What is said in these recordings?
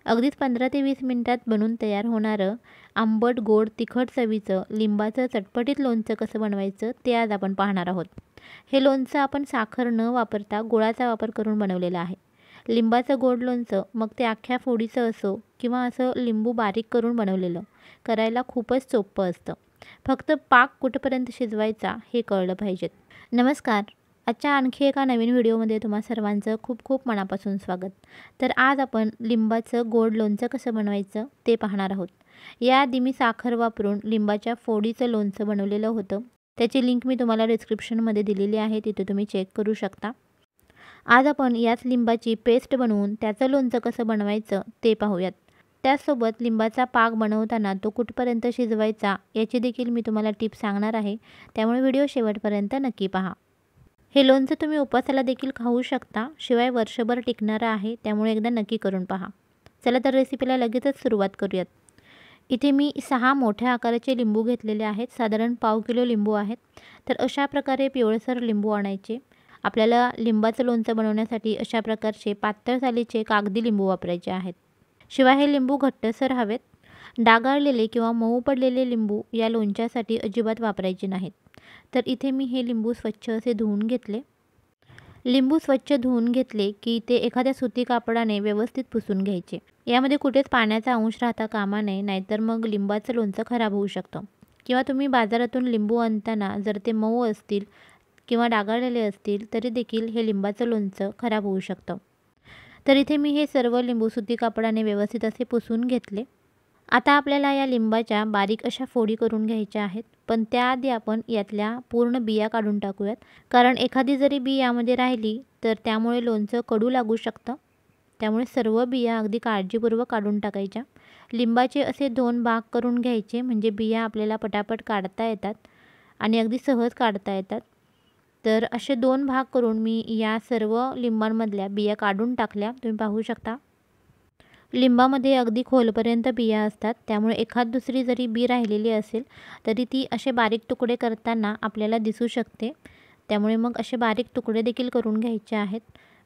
अगदीच 15 ते 20 मिनिटात बनून तयार होणारं आंबट, गोड, तिखट चवीचं लिंबाचं चटपटीत लोणचं कसं बनवायचं ते आज आपण पाहणार आहोत. हे लोणचं आपण साखर न वापरता गुळाचा वापर करून बनवलेलं आहे. लिंबाचं गोड लोणचं मग ते अख्ख्या फोडीचं असो किंवा असं लिंबू बारीक करून बनवलेलं, करायला खूपच सोपं असतं. फक्त पाक कुठपर्यंत शिजवायचा हे कळलं पाहिजेत. नमस्कार. आजच्या आणखी एका नवीन व्हिडिओमध्ये तुम्हा सर्वांचं खूप खूप मनापासून स्वागत. तर आज आपण लिंबाचं गोड लोणचं कसं बनवायचं ते पाहणार आहोत. याआधी मी साखर वापरून लिंबाच्या फोडीचं लोणचं बनवलेलं होतं. त्याची लिंक मी तुम्हाला डिस्क्रिप्शनमध्ये दिलेली आहे, तिथे तुम्ही चेक करू शकता. आज आपण याच लिंबाची पेस्ट बनवून त्याचं लोणचं कसं बनवायचं ते पाहूयात. त्याचसोबत लिंबाचा पाक बनवताना तो कुठपर्यंत शिजवायचा याची देखील मी तुम्हाला टिप्स सांगणार आहे, त्यामुळे व्हिडिओ शेवटपर्यंत नक्की पहा. हे लोणचं तुम्ही उपवासाला देखील खाऊ शकता, शिवाय वर्षभर टिकणारं आहे, त्यामुळे एकदा नक्की करून पहा. चला तर रेसिपीला लगेचच सुरुवात करूयात. इथे मी 6 मोठ्या आकाराचे लिंबू घेतलेले आहेत, साधारण पाव किलो लिंबू आहेत. तर अशा प्रकारे पिवळसर लिंबू आणायचे. आपल्याला लिंबाचं लोणचं बनवण्यासाठी अशा प्रकारचे पातळ सालीचे कागदी लिंबू वापरायचे आहेत. शिवाय हे लिंबू घट्टसर हवेत. डागाळलेले किंवा मऊ पडलेले लिंबू या लोणच्यासाठी अजिबात वापरायचे नाहीत. तर इथे मी हे लिंबू स्वच्छ असे धुवून घेतले. लिंबू स्वच्छ धुवून घेतले की ते एखाद्या सुती कापडाने व्यवस्थित पुसून घ्यायचे. यामध्ये कुठेच पाण्याचा अंश राहता कामा नये, नाहीतर मग लिंबाचं लोणचं खराब होऊ शकतं. किंवा तुम्ही बाजारातून लिंबू आणताना जर ते मऊ असतील किंवा डागाळलेले असतील तरी देखील हे लिंबाचं लोणचं खराब होऊ शकतं. तर इथे मी हे सर्व लिंबू सुती कापडाने व्यवस्थित असे पुसून घेतले. आता आपल्याला या लिंबाच्या बारीक अशा फोडी करून घ्यायच्या आहेत, पण त्याआधी आपण यातल्या पूर्ण बिया काढून टाकूयात. कारण एखादी जरी बी यामध्ये राहिली तर त्यामुळे लोणचं कडू लागू शकतं. त्यामुळे सर्व बिया अगदी काळजीपूर्वक काढून टाकायच्या. लिंबाचे असे 2 भाग करून घ्यायचे, म्हणजे बिया आपल्याला पटापट काढता येतात आणि अगदी सहज काढता येतात. तर असे 2 भाग करून मी या सर्व लिंबांमधल्या बिया काढून टाकल्या. तुम्ही पाहू शकता. लिंबामध्ये अगदी खोलपर्यंत बिया असतात, त्यामुळे एखाद दुसरी जरी बी राहिलेली असेल तरी ती असे बारीक तुकडे करताना आपल्याला दिसू शकते. त्यामुळे मग असे बारीक तुकडे देखील करून घ्यायचे आहेत,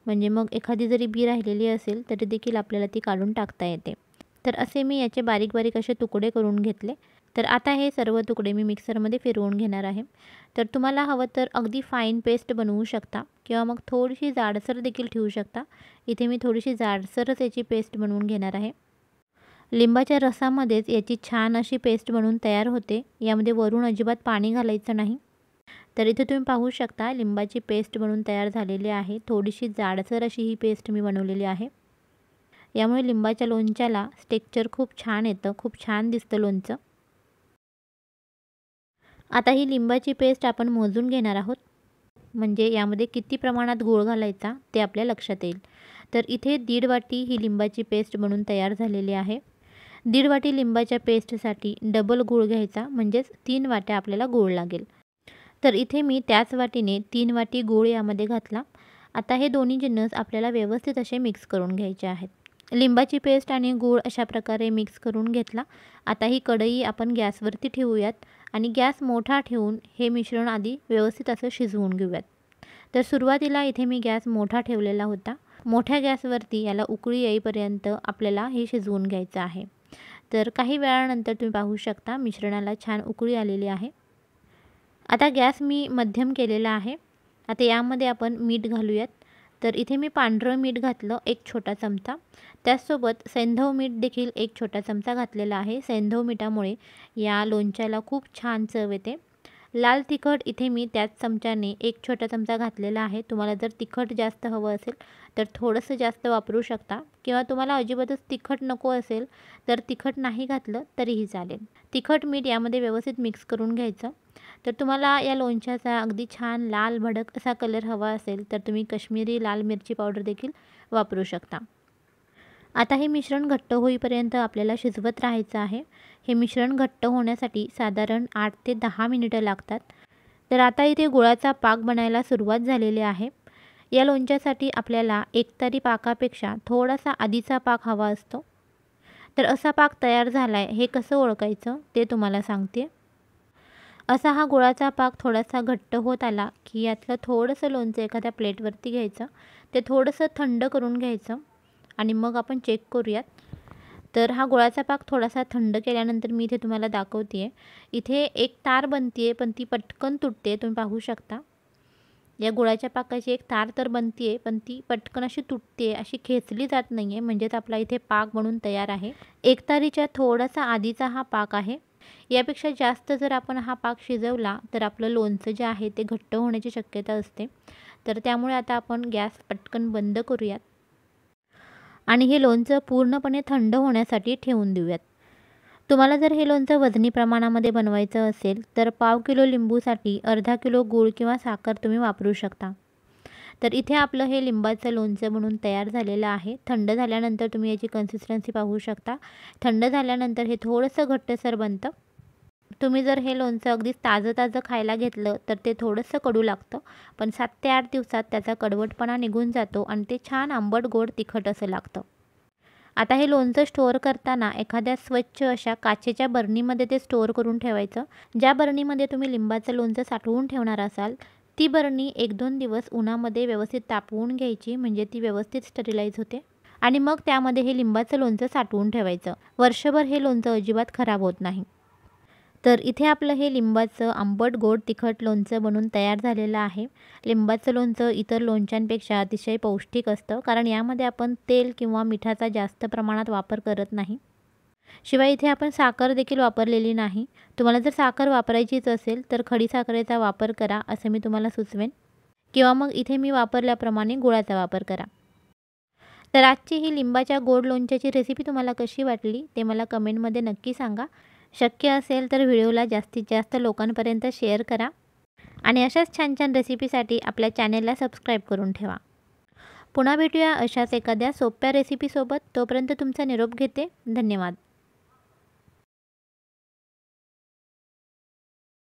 म्हणजे मग एखादी जरी बी राहिलेली असेल तरी देखील आपल्याला ती काढून टाकता येते. तर असे मी याचे बारीक बारीक असे तुकडे करून घेतले. तर आता हे सर्व तुकडे मी मिक्सरमध्ये फिरवून घेणार आहे. तर तुम्हाला हवं तर अगदी फाईन पेस्ट बनवू शकता किंवा मग थोडीशी जाडसर देखील ठेवू शकता. इथे मी थोडीशी जाडसरच याची पेस्ट बनवून घेणार आहे. लिंबाच्या रसामध्येच याची छान अशी पेस्ट बनवून तयार होते. यामध्ये वरून अजिबात पाणी घालायचं नाही. तर इथे तुम्ही पाहू शकता लिंबाची पेस्ट बनवून तयार झालेली आहे. थोडीशी जाडसर अशी ही पेस्ट मी बनवलेली आहे. यामुळे लिंबाच्या लोणच्याला टेक्स्चर खूप छान येतं, खूप छान दिसतं लोणचं. आता ही लिंबाची पेस्ट आपण मोजून घेणार आहोत, म्हणजे यामध्ये किती प्रमाणात गूळ घालायचा ते आपल्या लक्षात येईल. तर इथे 1.5 वाटी ही लिंबाची पेस्ट बनवून तयार झालेली आहे. 1.5 वाटी लिंबाच्या पेस्टसाठी डबल गूळ घ्यायचा, म्हणजेच 3 वाट्या आपल्याला गूळ लागेल. तर इथे मी त्याच वाटीने 3 वाटी गूळ यामध्ये घातला. आता हे दोन्ही जिन्नस आपल्याला व्यवस्थित असे मिक्स करून घ्यायचे आहेत. लिंबाची पेस्ट आणि गूळ अशा प्रकारे मिक्स करून घेतला. आता ही कढई आपण गॅसवरती ठेवूयात आणि गॅस मोठा ठेवून हे मिश्रण आधी व्यवस्थित असं शिजवून घेऊयात. तर सुरुवातीला इथे मी गॅस मोठा ठेवलेला होता. मोठ्या गॅसवरती याला उकळी येईपर्यंत आपल्याला हे शिजवून घ्यायचं आहे. तर काही वेळानंतर तुम्ही पाहू शकता मिश्रणाला छान उकळी आलेली आहे. आता गॅस मी मध्यम केलेला आहे. आता यामध्ये आपण मीठ घालूयात. तर इथे मी पांढरं मीठ घातलं 1 छोटा चमचा. त्याचसोबत सैंधव मीठ देखील 1 छोटा चमचा घातलेला आहे. सैंधव मिठामुळे या लोणच्याला खूप छान चव येते. लाल तिखट इथे मी त्याच चमच्याने 1 छोटा चमचा घातलेला आहे. तुम्हाला जर तिखट जास्त हवं असेल तर थोडंसं जास्त वापरू शकता, किंवा तुम्हाला अजिबातच तिखट नको असेल तर तिखट नाही घातलं तरीही चालेल. तिखट मीठ यामध्ये व्यवस्थित मिक्स करून घ्यायचं. तर तुम्हाला या लोणच्याचा अगदी छान लाल भडक असा कलर हवा असेल तर तुम्ही काश्मीरी लाल मिरची पावडर देखील वापरू शकता. आता हे मिश्रण घट्ट होईपर्यंत आपल्याला शिजवत राहायचं आहे. हे मिश्रण घट्ट होण्यासाठी साधारण 8 ते 10 मिनिटं लागतात. तर आता इथे गुळाचा पाक बनायला सुरुवात झालेली आहे. या लोणच्यासाठी आपल्याला एकतारी पाकापेक्षा थोडासा आधीचा पाक हवा असतो. तर असा पाक तयार झाला आहे हे कसं ओळखायचं ते तुम्हाला सांगते. असा हा गुळाचा पाक थोडासा घट्ट होत आला की यातलं थोडंसं लोणचं एखाद्या प्लेटवरती घ्यायचं. ते थोडंसं थंड करून घ्यायचं आणि मग आपण चेक करूयात. तर हा गुळाचा पाक थोडासा थंड केल्यानंतर मी इथे तुम्हाला दाखवते आहे. इथे एक तार बनते आहे, पण ती पटकन तुटते, तुम्ही पाहू शकता. या गुळाच्या पाकाची एक तार तर बनते आहे, पण ती पटकन अशी तुटते, अशी खेचली जात नाही आहे. म्हणजेच आपला इथे पाक बनून तयार आहे. एक तारीच्या थोडासा आधीचा हा पाक आहे. यापेक्षा जास्त जर आपण हा पाक शिजवला तर आपलं लोणचं जे आहे ते घट्ट होण्याची शक्यता असते. तर त्यामुळे आता आपण गॅस पटकन बंद करूयात आणि हे लोणचं पूर्णपणे थंड होण्यासाठी ठेवून देऊयात. तुम्हाला जर हे लोणचं वजनी प्रमाणामध्ये बनवायचं असेल तर पाव किलो लिंबूसाठी अर्धा किलो गूळ किंवा साखर तुम्ही वापरू शकता. तर इथे आपलं हे लिंबाचं लोणचं बनून तयार झालेलं आहे. थंड झाल्यानंतर तुम्ही याची कन्सिस्टन्सी पाहू शकता. थंड झाल्यानंतर हे थोडंसं घट्टसर बनतं. तुम्ही जर हे लोणचं अगदीच ताजं खायला घेतलं तर ते थोडंसं कडू लागतं, पण 7 ते 8 दिवसात त्याचा कडवटपणा निघून जातो आणि ते छान आंबट गोड तिखट असं लागतं. आता हे लोणचं स्टोअर करताना एखाद्या स्वच्छ अशा काचेच्या बरणीमध्ये ते स्टोअर करून ठेवायचं. ज्या बरणीमध्ये तुम्ही लिंबाचं लोणचं साठवून ठेवणार असाल ती बरणी 1-2 दिवस उन्हामध्ये व्यवस्थित तापवून घ्यायची, म्हणजे ती व्यवस्थित स्टरीलाइज होते आणि मग त्यामध्ये हे लिंबाचं लोणचं साठवून ठेवायचं. वर्षभर हे लोणचं अजिबात खराब होत नाही. तर इथे आपलं हे लिंबाचं आंबट गोड तिखट लोणचं बनून तयार झालेलं आहे. लिंबाचं लोणचं इतर लोणच्यांपेक्षा अतिशय पौष्टिक असतं, कारण यामध्ये आपण तेल किंवा मिठाचा जास्त प्रमाणात वापर करत नाही. शिवाय इथे आपण साखर देखील वापरलेली नाही. तुम्हाला जर साखर वापरायचीच असेल तर खडी साखरेचा वापर करा असं मी तुम्हाला सुचवेन, किंवा मग इथे मी वापरल्याप्रमाणे गुळाचा वापर करा. तर आजची ही लिंबाच्या गोड लोणच्याची रेसिपी तुम्हाला कशी वाटली ते मला कमेंटमध्ये नक्की सांगा. शक्य असेल तर व्हिडिओला जास्तीत जास्त लोकांपर्यंत शेअर करा आणि अशाच छान छान रेसिपीसाठी आपल्या चॅनेलला सबस्क्राईब करून ठेवा. पुन्हा भेटूया अशाच एखाद्या सोप्या रेसिपीसोबत. तोपर्यंत तुमचा निरोप घेते. धन्यवाद.